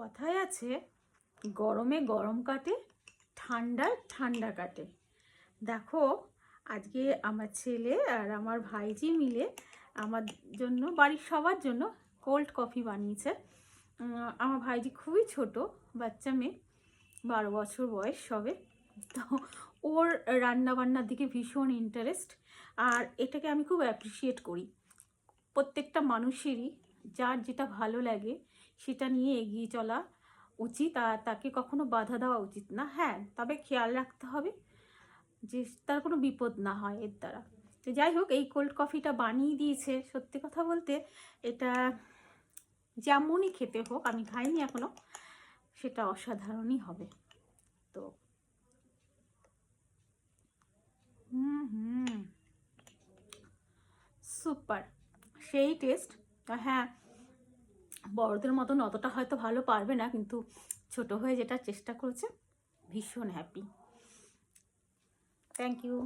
কথায় আছে, গরমে গরম কাটে, ঠান্ডায় ঠান্ডা কাটে। দেখো, আজকে আমার ছেলে আর আমার ভাইজি মিলে আমার জন্য, বাড়ির সবার জন্য কোল্ড কফি বানিয়েছে। আমার ভাইজি খুবই ছোট বাচ্চা মেয়ে, 12 বছর বয়স সবে। তো ওর রান্নাবান্নার দিকে ভীষণ ইন্টারেস্ট, আর এটাকে আমি খুব অ্যাপ্রিসিয়েট করি। প্রত্যেকটা মানুষেরই যার যেটা ভালো লাগে সেটা নিয়ে এগিয়ে চলা উচিত, আর তাকে কখনো বাধা দেওয়া উচিত না। হ্যাঁ, তবে খেয়াল রাখতে হবে যে তার কোনো বিপদ না হয় এর দ্বারা। তো যাই হোক, এই কোল্ড কফিটা বানিয়ে দিয়েছে। সত্যি কথা বলতে এটা যেমনই খেতে হোক, আমি খাইনি এখনো, সেটা অসাধারণই হবে। তো সুপার, সেই টেস্ট। হ্যাঁ, বড়দের মতন অতটা হয়তো ভালো পারবে না, কিন্তু ছোট হয়ে যেটা চেষ্টা করেছে, ভীষণ হ্যাপি। Thank you.